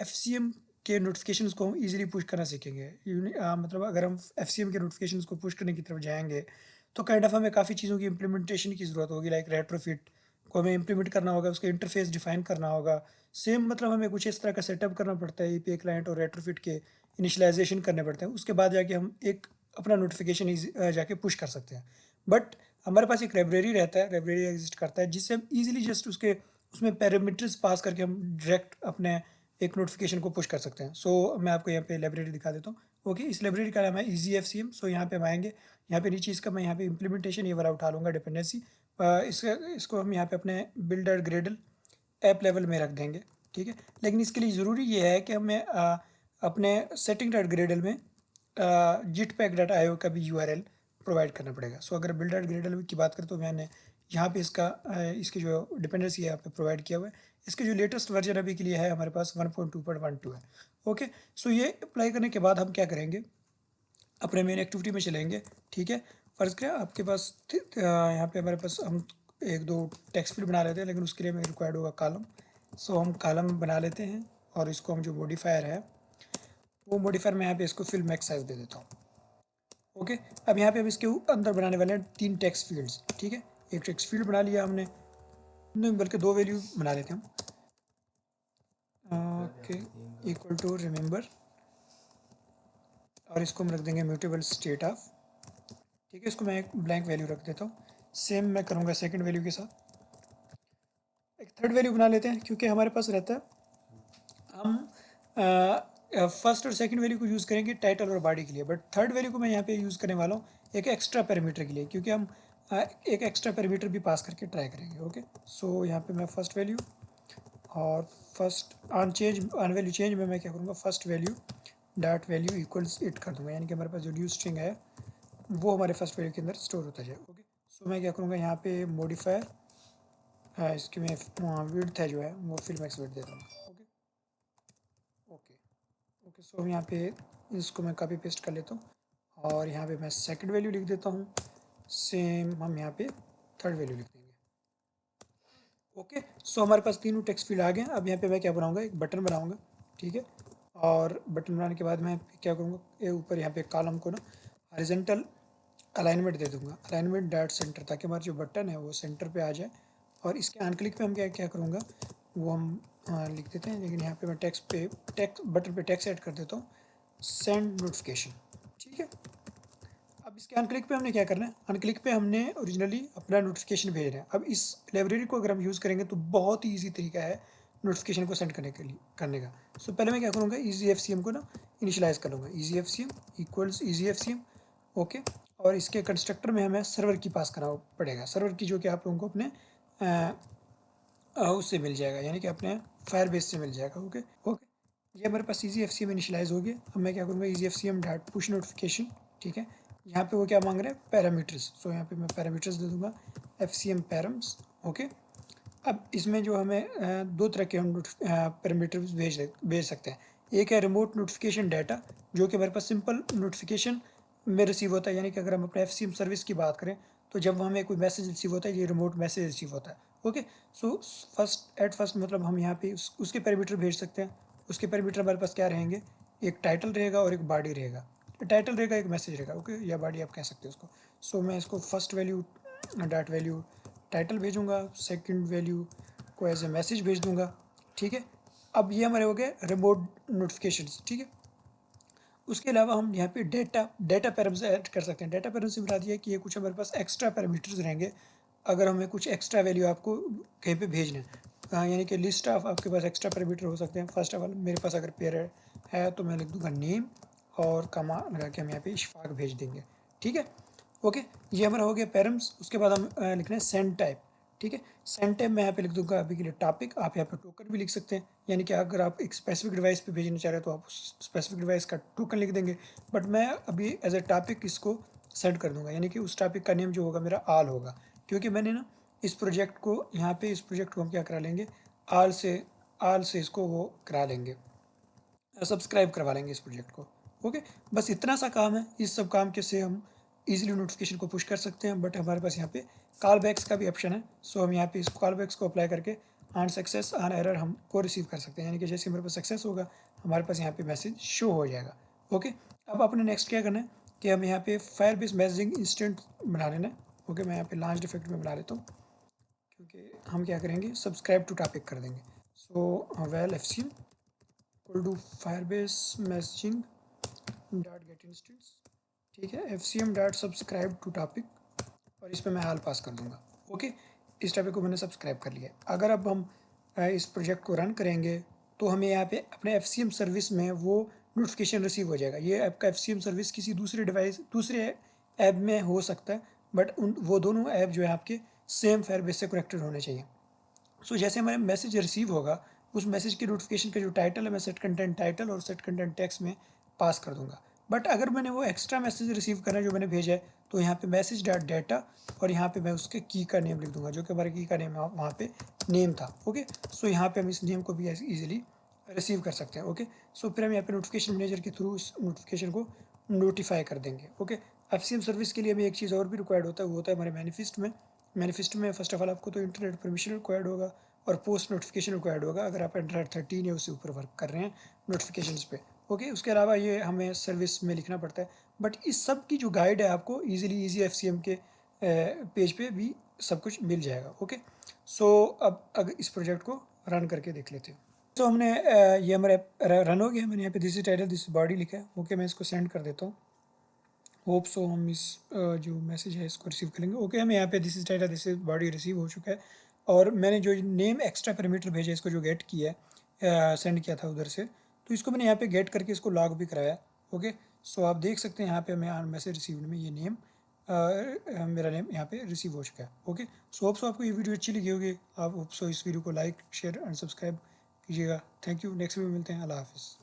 FCM के notifications को हम इजीली पुश करना सीखेंगे। मतलब अगर हम एफसीएम के नोटिफिकेशंस को पुश करने की तरफ जाएंगे तो काइंड ऑफ हमें काफ़ी चीज़ों की इम्प्लीमेंटेशन की ज़रूरत होगी, लाइक रेट्रोफिट को हमें इम्प्लीमेंट करना होगा, उसका इंटरफेस डिफाइन करना होगा। सेम मतलब हमें कुछ इस तरह का सेटअप करना पड़ता है एपीआई क्लाइंट और रेट्रोफिट के इनिशियलाइजेशन करने पड़ते हैं, उसके बाद जाके हम एक अपना नोटिफिकेशन जाके पुश कर सकते हैं। बट हमारे पास एक लाइब्रेरी रहता है, लाइब्रेरी एग्जिस्ट करता है जिससे हम ईजिली जस्ट उसके उसमें पैरामीटर्स पास करके हम डायरेक्ट अपने एक नोटिफिकेशन को पुश कर सकते हैं। सो मैं आपको यहाँ पे लाइब्रेरी दिखा देता हूँ। ओके, इस लाइब्रेरी का नाम है इजी एफ सी एम। सो यहाँ पे हम आएंगे, यहाँ पे नीचे इसका मैं यहाँ पे इम्प्लीमेंटेशन ये वाला उठा लूँगा डिपेंडेंसी। इसको हम यहाँ पे अपने बिल्डर ग्रेडल ऐप लेवल में रख देंगे, ठीक है। लेकिन इसके लिए ज़रूरी ये है कि हमें अपने सेटिंग डॉट ग्रेडल में जिट पैक डॉट आई ओ का भी यूआरएल प्रोवाइड करना पड़ेगा। सो अगर बिल्डर ग्रेडल की बात करें तो मैंने यहाँ पे इसकी जो डिपेंडेंसी है यहाँ पे प्रोवाइड किया हुआ है। इसके जो लेटेस्ट वर्जन अभी के लिए है हमारे पास 1.2.12 है। ओके, सो ये अप्लाई करने के बाद हम क्या करेंगे, अपने मेन एक्टिविटी में चलेंगे, ठीक है। फ़र्ज़ क्या आपके पास यहाँ पे हमारे पास हम एक दो टेक्स्ट फील्ड बना लेते हैं, लेकिन उसके लिए हमें रिक्वायर्ड होगा कॉलम। सो हम कॉलम बना लेते हैं और इसको हम जो मॉडिफायर है वो मॉडिफायर में यहाँ पे इसको फिल मैक्स साइज दे देता हूँ। ओके, अब यहाँ पे हम इसके अंदर बनाने वाले हैं 3 टेक्स्ट फील्ड्स, ठीक है। एक टेक्स्ट फील्ड बना लिया हमने, नहीं बल्कि 2 वैल्यू बना लेते हैं हम। ओके, इक्वल टू रिमेंबर, और इसको हम रख देंगे म्यूटेबल स्टेट ऑफ, ठीक है। इसको मैं एक ब्लैंक वैल्यू रख देता हूँ। सेम मैं करूँगा सेकंड वैल्यू के साथ। एक थर्ड वैल्यू बना लेते हैं क्योंकि हमारे पास रहता है हम फर्स्ट और सेकंड वैल्यू को यूज़ करेंगे टाइटल और बॉडी के लिए, बट थर्ड वैल्यू को मैं यहाँ पे यूज़ करने वाला हूँ एक एक्स्ट्रा पैरामीटर के लिए, क्योंकि हम एक एक्स्ट्रा पैरामीटर भी पास करके ट्राई करेंगे। ओके, सो यहाँ पे मैं फर्स्ट वैल्यू और first on change on value change में मैं क्या करूँगा, first value dot value equals it कर दूँगा, यानी कि हमारे पास जो न्यू स्ट्रिंग है वो हमारे फर्स्ट वैल्यू के अंदर स्टोर होता जाए। ओके, सो मैं क्या करूँगा यहाँ पे मॉडिफायर इसकी मैं विड्थ है जो है वो फिल मैक्स विड्थ दे दूँगा। ओके ओके ओके, सो यहाँ पे इसको मैं कॉपी पेस्ट कर लेता हूँ और यहाँ पे मैं सेकंड वैल्यू लिख देता हूँ। सेम हम यहाँ पे थर्ड वैल्यू लिख देंगे। ओके, सो हमारे पास तीनों टेक्स्ट फील्ड आ गए। अब यहाँ पे मैं क्या बनाऊँगा, एक बटन बनाऊँगा, ठीक है। और बटन बनाने के बाद मैं क्या करूँगा, ये ऊपर यहाँ पे कॉलम को ना हॉरिजॉन्टल अलाइनमेंट दे दूँगा, अलाइनमेंट डॉट सेंटर, ताकि हमारा जो बटन है वो सेंटर पे आ जाए। और इसके ऑन क्लिक पे हम क्या क्या करूँगा वो हम लिख देते हैं, लेकिन यहाँ पे मैं टेक्स्ट बटन पे टेक्स्ट ऐड कर देता हूँ, सेंड नोटिफिकेशन, ठीक है। अब इसके अनक्लिक पे हमने क्या करना है, अनक्लिक पे हमने ओरिजिनली अपना नोटिफिकेशन भेजना है। अब इस लाइब्रेरी को अगर हम यूज़ करेंगे तो बहुत ही ईजी तरीका है नोटिफिकेशन को सेंड करने का। सो पहले मैं क्या करूँगा, ईजी एफ सी एम को ना इनिशलाइज कर लूँगा, easy F C M equals easy F C M. Okay, और इसके कंस्ट्रक्टर में हमें सर्वर की पास करना पड़ेगा, सर्वर की जो कि आप लोगों को अपने उससे मिल जाएगा, यानी कि अपने फायर बेस से मिल जाएगा। ओके ओके, ये हमारे पास easy F C M initialize हो गया। अब मैं क्या करूँगा, easy F C M dot push notification, ठीक है। यहाँ पे वो क्या मांग रहे हैं, पैरामीटर्स। सो यहाँ पे मैं पैरामीटर्स दे दूँगा F C M params. Okay, अब इसमें जो हमें दो तरह के हम पैरामीटर्स भेज सकते हैं। एक है रिमोट नोटिफिकेशन डाटा, जो कि हमारे पास सिंपल नोटिफिकेशन में रिसीव होता है, यानी कि अगर हम अपने एफ सी एम सर्विस की बात करें तो जब हमें कोई मैसेज रिसीव होता है ये रिमोट मैसेज रिसीव होता है। ओके, सो फर्स्ट मतलब हम यहाँ पे उसके पैरामीटर भेज सकते हैं। उसके पैरामीटर हमारे पास क्या रहेंगे, एक टाइटल रहेगा और एक बॉडी रहेगा। टाइटल रहेगा, एक मैसेज रहेगा, ओके, या बॉडी आप कह सकते हो उसको। सो मैं इसको first value dot value title भेजूँगा, सेकंड वैल्यू को एज ए मैसेज भेज दूँगा, ठीक है। अब ये हमारे हो गए रिमोट नोटिफिकेशंस, ठीक है। उसके अलावा हम यहाँ पे डेटा पैरामीटर्स ऐड कर सकते हैं। डेटा पैरामीटर्स से बता दिया कि ये कुछ हमारे पास एक्स्ट्रा पैरामीटर्स रहेंगे अगर हमें कुछ एक्स्ट्रा वैल्यू आपको कहीं पे भेजना है। यानी कि लिस्ट ऑफ आपके पास एक्स्ट्रा पैरामीटर हो सकते हैं। फर्स्ट ऑफ ऑल मेरे पास अगर पेयर है तो मैं लिख दूंगा नेम और कमा लगा के हम यहाँ पे इशफाक भेज देंगे, ठीक है। ओके, ये हमारा हो गया पैरम्स। उसके बाद हम लिख रहे हैं सेंड टाइप, ठीक है। सेंड टाइप मैं यहाँ पे लिख दूंगा अभी के लिए टॉपिक। आप यहाँ पे टोकन भी लिख सकते हैं, यानी कि अगर आप एक स्पेसिफिक डिवाइस पे भेजना चाह रहे हैं तो आप उस स्पेसिफिक डिवाइस का टोकन लिख देंगे। बट मैं अभी एज ए टॉपिक इसको सेंड कर दूंगा, यानी कि उस टॉपिक का नेम जो होगा मेरा आल होगा, क्योंकि मैंने ना इस प्रोजेक्ट को यहाँ पे इस प्रोजेक्ट को हम क्या करा लेंगे, आल से इसको वो करा लेंगे, सब्सक्राइब करवा लेंगे इस प्रोजेक्ट को। ओके, बस इतना सा काम है। इस सब काम के से हम इजीली नोटिफिकेशन को पुश कर सकते हैं। बट हमारे पास यहाँ पे कॉल बैक्स का भी ऑप्शन है। सो हम यहाँ पे इस कॉल बैक्स को अप्लाई करके ऑन सक्सेस ऑन एरर हमको रिसीव कर सकते हैं, यानी कि जैसे हमारे पास सक्सेस होगा हमारे पास यहाँ पे मैसेज शो हो जाएगा। ओके, अब अपने नेक्स्ट क्या करना है कि हम यहाँ पे फायरबेस मैसेजिंग इंस्टेंट बना लेना है। ओके, मैं यहाँ पे लॉन्च इफेक्ट में बना लेता हूँ, क्योंकि हम क्या करेंगे सब्सक्राइब टू टॉपिक कर देंगे। So well F C M equal to Firebase messaging dot get instance, ठीक है, F C M dot subscribe to topic, और इस पर मैं हाल पास कर दूंगा। ओके, इस टॉपिक को मैंने सब्सक्राइब कर लिया। अगर अब हम इस प्रोजेक्ट को रन करेंगे तो हमें यहाँ पे अपने एफ सी एम सर्विस में वो नोटिफिकेशन रिसीव हो जाएगा। ये आपका एफ सी एम सर्विस किसी दूसरे ऐप में हो सकता है, बट वो दोनों ऐप जो है आपके सेम फायरबेस से कनेक्टेड होने चाहिए। सो जैसे हमारे मैसेज रिसीव होगा उस मैसेज की नोटिफिकेशन का जो टाइटल है मैं सेट कंटेंट टाइटल और सेट कंटेंट टेक्स्ट में पास कर दूंगा। बट अगर मैंने वो एक्स्ट्रा मैसेज रिसीव करना है जो मैंने भेजा है तो यहाँ पे मैसेज डॉट डेटा और यहाँ पे मैं उसके की का नेम लिख दूंगा, जो कि हमारे की का नेम वहाँ पे नेम था। ओके, सो यहाँ पे हम इस नेम को भी ईजिली रिसीव कर सकते हैं। ओके, सो फिर हम यहाँ पे नोटिफिकेशन मैनेजर के थ्रू उस नोटिफिकेशन को नोटिफाई कर देंगे। Okay, F C M service के लिए हमें एक चीज़ और भी रिक्वायर्ड होता है, वो होता है हमारे मैनिफेस्ट में फर्स्ट ऑफ ऑल आपको तो इंटरनेट परमिशन रिक्वायर्ड होगा और पोस्ट नोटिफिकेशन रिक्वायर्ड होगा अगर आप एंड्रॉयड 13 या उससे ऊपर वर्क कर रहे हैं नोटिफिकेशंस पे। ओके, उसके अलावा ये हमें सर्विस में लिखना पड़ता है, बट इस सब की जो गाइड है आपको ईजी एफ सी एम के पेज पे भी सब कुछ मिल जाएगा। ओके, सो अब अगर इस प्रोजेक्ट को रन करके देख लेते हैं। तो हमने ये हमारे रन हो गया, मैंने यहाँ पे this is title this body लिखा है। ओके, मैं इसको सेंड कर देता हूँ। होप सो हम इस जो मैसेज है इसको रिसीव करेंगे। ओके, हमें यहाँ पे this is title this is body receive हो चुका है, और मैंने जो नेम एक्स्ट्रा पैरामीटर भेजा इसको जो गेट किया है सेंड किया था उधर से, तो इसको मैंने यहाँ पे गेट करके इसको लॉग भी कराया। ओके, सो आप देख सकते हैं यहाँ पे हमें मैसेज रिसीव में ये नेम मेरा नेम यहाँ पे रिसीव हो चुका है। ओके, सो होप सो आपको ये वीडियो अच्छी लगी होगी। आप होप सो इस वीडियो को लाइक शेयर एंड सब्सक्राइब कीजिएगा। थैंक यू, नेक्स्ट वीडियो मिलते हैं। अल्लाह हाफिज़।